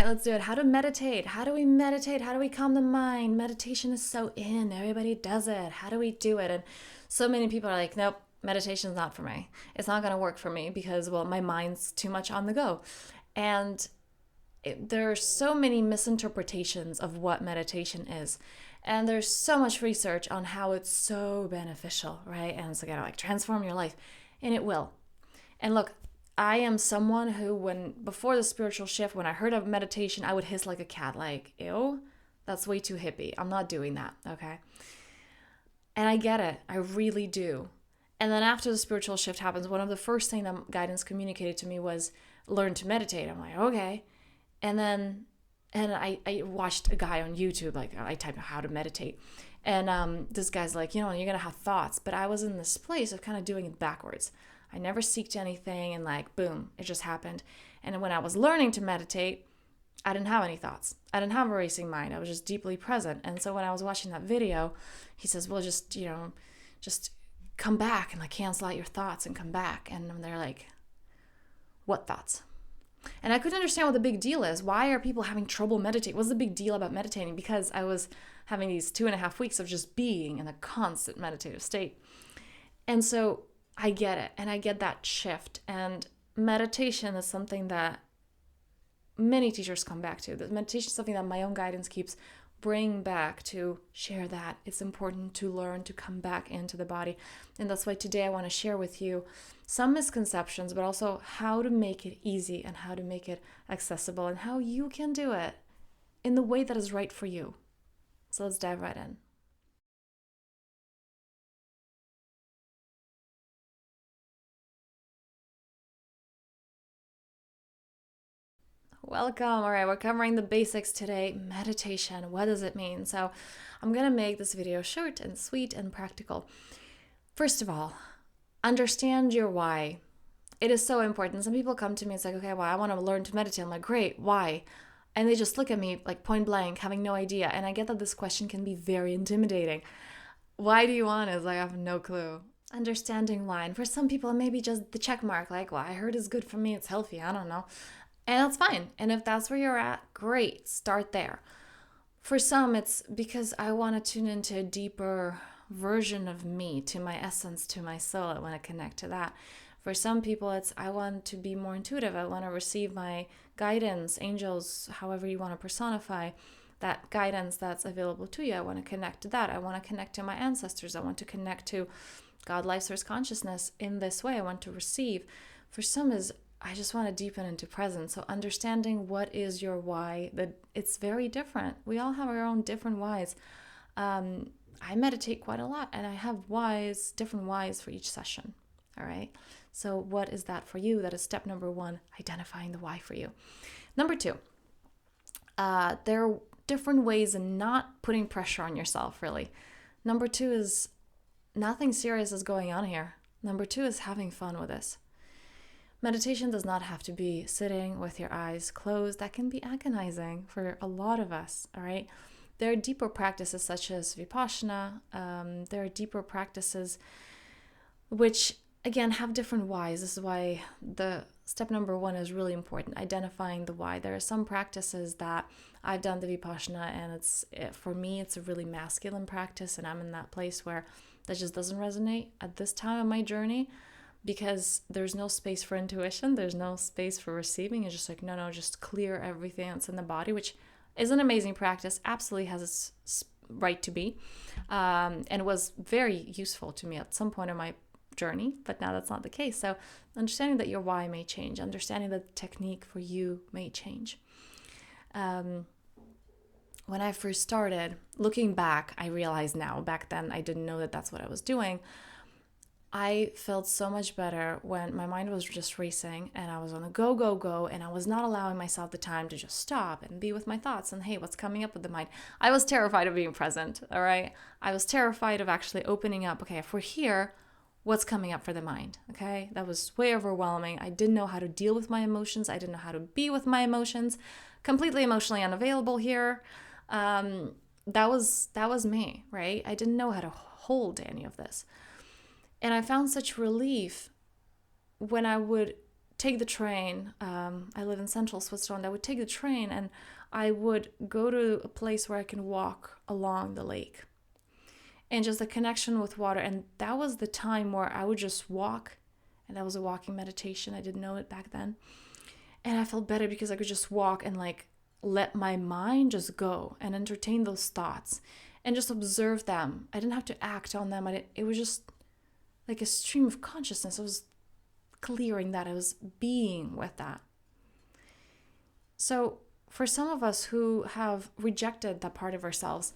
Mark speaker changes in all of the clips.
Speaker 1: let's do it. How to meditate. How do we meditate? How do we calm the mind? Meditation is so in. Everybody does it. How do we do it? And so many people are like, nope, meditation is not for me. It's not going to work for me because, well, my mind's too much on the go. And there are so many misinterpretations of what meditation is. And there's so much research on how it's so beneficial, right? And it's going to like transform your life. And it will. And look, I am someone who, before the spiritual shift, when I heard of meditation, I would hiss like a cat, like, ew, that's way too hippie. I'm not doing that, okay? And I get it. I really do. And then after the spiritual shift happens, one of the first things that guidance communicated to me was learn to meditate. I'm like, okay. And I watched a guy on YouTube, like I typed how to meditate. And this guy's like, you're going to have thoughts. But I was in this place of kind of doing it backwards. I never seeked anything and like, boom, it just happened. And when I was learning to meditate, I didn't have any thoughts. I didn't have a racing mind. I was just deeply present. And so when I was watching that video, he says, well, just come back and like cancel out your thoughts and come back. And they're like, what thoughts? And I couldn't understand what the big deal is. Why are people having trouble meditating? What's the big deal about meditating? Because I was having these 2.5 weeks of just being in a constant meditative state. And so I get it. And I get that shift. And meditation is something that many teachers come back to. The meditation is something that my own guidance keeps bringing back to share that. It's important to learn to come back into the body. And that's why today I want to share with you some misconceptions, but also how to make it easy and how to make it accessible and how you can do it in the way that is right for you. So let's dive right in. Welcome. All right, we're covering the basics today. Meditation, what does it mean? So I'm going to make this video short and sweet and practical. First of all, understand your why. It is so important. Some people come to me and say, okay, well, I want to learn to meditate. I'm like, great, why? And they just look at me like point blank, having no idea. And I get that this question can be very intimidating. Why do you want it? It's like, I have no clue. Understanding why. And for some people, it may be just the check mark, like, well, I heard it's good for me, it's healthy, I don't know. And that's fine. And if that's where you're at, great, start there. For some, it's because I want to tune into a deeper version of me, to my essence, to my soul. I want to connect to that. For some people, it's I want to be more intuitive. I want to receive my guidance, angels, however you want to personify that guidance that's available to you. I want to connect to that. I want to connect to my ancestors. I want to connect to God, life, source, consciousness in this way. I want to receive. For some is I just want to deepen into presence. So understanding what is your why, that it's very different. We all have our own different whys. I meditate quite a lot and I have whys, different whys for each session. All right. So what is that for you? That is step number 1, identifying the why for you. Number 2, there are different ways in not putting pressure on yourself, really. Number 2 is nothing serious is going on here. Number 2 is having fun with this. Meditation does not have to be sitting with your eyes closed. That can be agonizing for a lot of us, all right? There are deeper practices such as Vipassana. There are deeper practices which, again, have different whys. This is why the step number 1 is really important, identifying the why. There are some practices that I've done the Vipassana, and for me, it's a really masculine practice, and I'm in that place where that just doesn't resonate at this time of my journey. Because there's no space for intuition, there's no space for receiving. It's just like, no, just clear everything that's in the body, which is an amazing practice, absolutely has its right to be, and it was very useful to me at some point in my journey, but now that's not the case. So understanding that your why may change, understanding that the technique for you may change. When I first started, looking back, I realize now, back then I didn't know that that's what I was doing. I felt so much better when my mind was just racing and I was on a go, and I was not allowing myself the time to just stop and be with my thoughts and, hey, what's coming up with the mind? I was terrified of being present, all right? I was terrified of actually opening up, okay, if we're here, what's coming up for the mind, okay? That was way overwhelming. I didn't know how to deal with my emotions. I didn't know how to be with my emotions. Completely emotionally unavailable here. That was me, right? I didn't know how to hold any of this. And I found such relief when I would take the train. I live in central Switzerland. I would take the train and I would go to a place where I can walk along the lake. And just the connection with water. And that was the time where I would just walk. And that was a walking meditation. I didn't know it back then. And I felt better because I could just walk and like let my mind just go and entertain those thoughts and just observe them. I didn't have to act on them. It was just like a stream of consciousness. I was clearing that. I was being with that. So for some of us who have rejected that part of ourselves,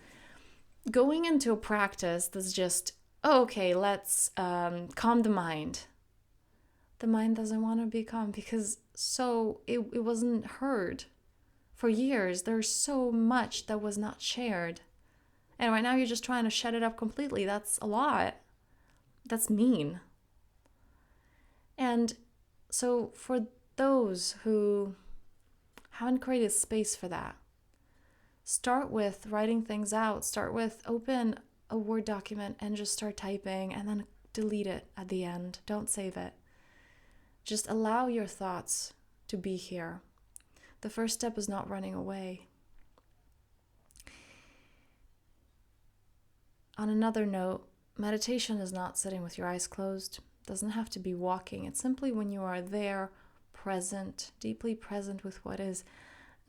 Speaker 1: going into a practice that's just, oh, okay, let's calm the mind. The mind doesn't want to be calm because it wasn't heard. For years, there's so much that was not shared. And right now you're just trying to shut it up completely. That's a lot. That's mean. And so for those who haven't created space for that, start with writing things out. Start with open a Word document and just start typing and then delete it at the end. Don't save it. Just allow your thoughts to be here. The first step is not running away. On another note, meditation is not sitting with your eyes closed. It doesn't have to be walking. It's simply when you are there, present, deeply present with what is.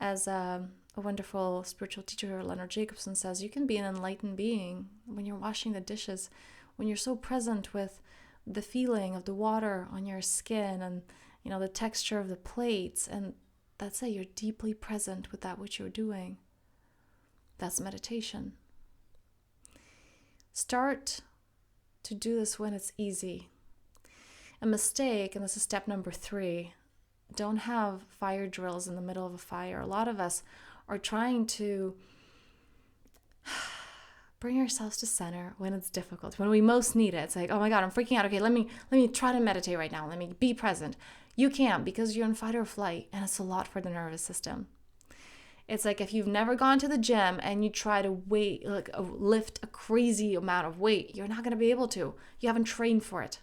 Speaker 1: As a wonderful spiritual teacher, Leonard Jacobson, says, you can be an enlightened being when you're washing the dishes, when you're so present with the feeling of the water on your skin and the texture of the plates, and that's it. You're deeply present with that which you're doing. That's meditation. Start to do this when it's easy. A mistake, and this is step number 3, don't have fire drills in the middle of a fire. A lot of us are trying to bring ourselves to center when it's difficult, when we most need it. It's like, oh my God, I'm freaking out. Okay, let me try to meditate right now. Let me be present. You can't because you're in fight or flight, and it's a lot for the nervous system. It's like if you've never gone to the gym and you try to lift a crazy amount of weight, you're not going to be able to. You haven't trained for it.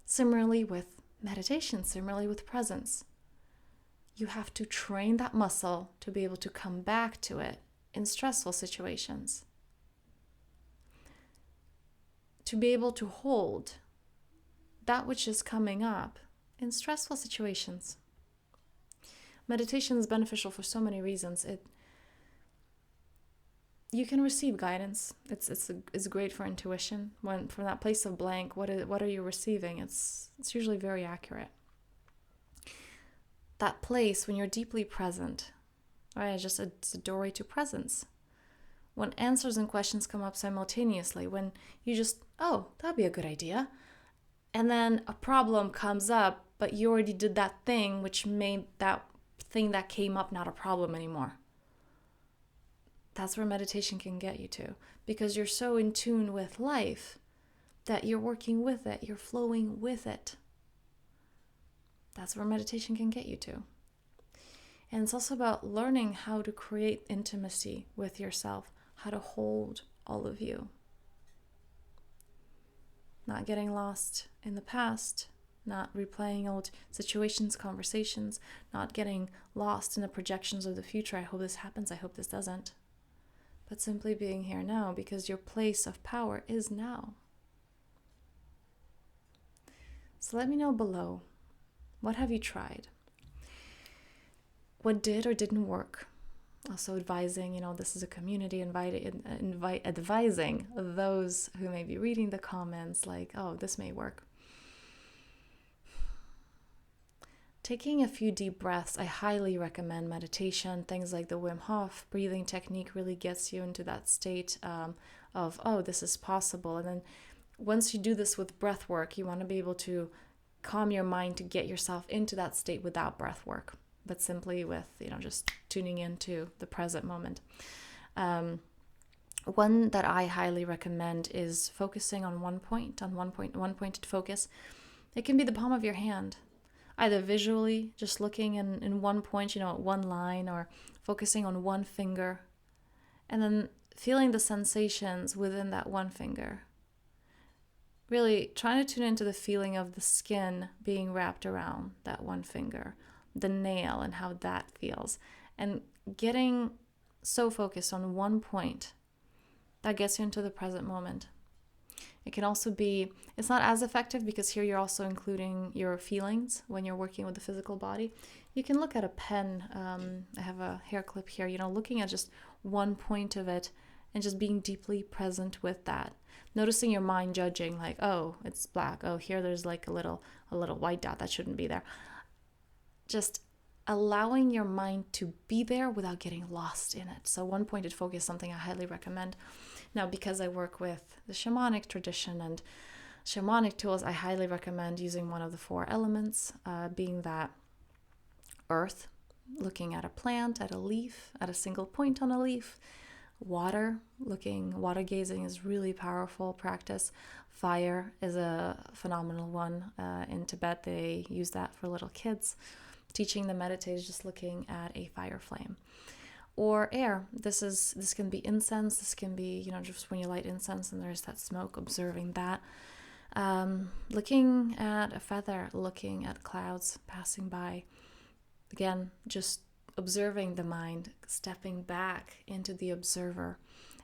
Speaker 1: Similarly with meditation, similarly with presence. You have to train that muscle to be able to come back to it in stressful situations. To be able to hold that which is coming up in stressful situations. Meditation is beneficial for so many reasons. You can receive guidance. It's great for intuition. When from that place of blank, what are you receiving? It's usually very accurate. That place when you're deeply present, right? It's a doorway to presence. When answers and questions come up simultaneously, when you just, oh, that'd be a good idea. And then a problem comes up, but you already did that thing, which made that thing that came up not a problem anymore. That's where meditation can get you to, because you're so in tune with life that you're working with it, you're flowing with it. That's where meditation can get you to. And it's also about learning how to create intimacy with yourself, how to hold all of you. Not getting lost in the past, not replaying old situations, conversations, not getting lost in the projections of the future. I hope this happens, I hope this doesn't. But simply being here now, because your place of power is now. So let me know below, what have you tried? What did or didn't work? Also advising, this is a community, advising those who may be reading the comments like, oh, this may work. Taking a few deep breaths, I highly recommend meditation. Things like the Wim Hof breathing technique really gets you into that state of, oh, this is possible. And then once you do this with breath work, you want to be able to calm your mind to get yourself into that state without breath work, but simply with, just tuning into the present moment. One that I highly recommend is focusing on one pointed focus. It can be the palm of your hand, either visually, just looking in one point, one line, or focusing on one finger, and then feeling the sensations within that one finger. really trying to tune into the feeling of the skin being wrapped around that one finger, the nail, and how that feels. And getting so focused on one point that gets you into the present moment. It can also be, it's not as effective because here you're also including your feelings when you're working with the physical body. You can look at a pen. I have a hair clip here, looking at just one point of it and just being deeply present with that. Noticing your mind judging, like, oh, it's black. Oh, here there's like a little white dot that shouldn't be there. Just allowing your mind to be there without getting lost in it. So one pointed focus, something I highly recommend. Now, because I work with the shamanic tradition and shamanic tools, I highly recommend using one of the 4 elements, being that earth, looking at a plant, at a leaf, at a single point on a leaf. Water gazing is really powerful practice. Fire is a phenomenal one. In Tibet, they use that for little kids. Teaching them meditate is just looking at a fire flame. Or air. This can be incense. This can be, just when you light incense and there's that smoke, observing that. Looking at a feather, looking at clouds passing by. Again, just observing the mind, stepping back into the observer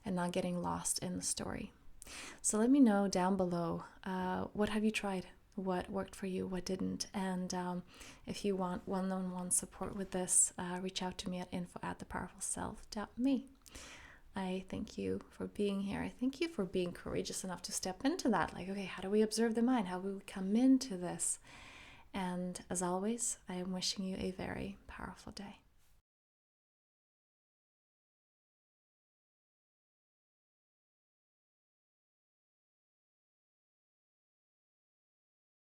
Speaker 1: and not getting lost in the story. So let me know down below, what have you tried? What worked for you? What didn't? And if you want one-on-one support with this, reach out to me at info@thepowerfulself.me. I thank you for being here. I thank you for being courageous enough to step into that. Like, okay, how do we observe the mind? How do we come into this? And as always, I am wishing you a very powerful day.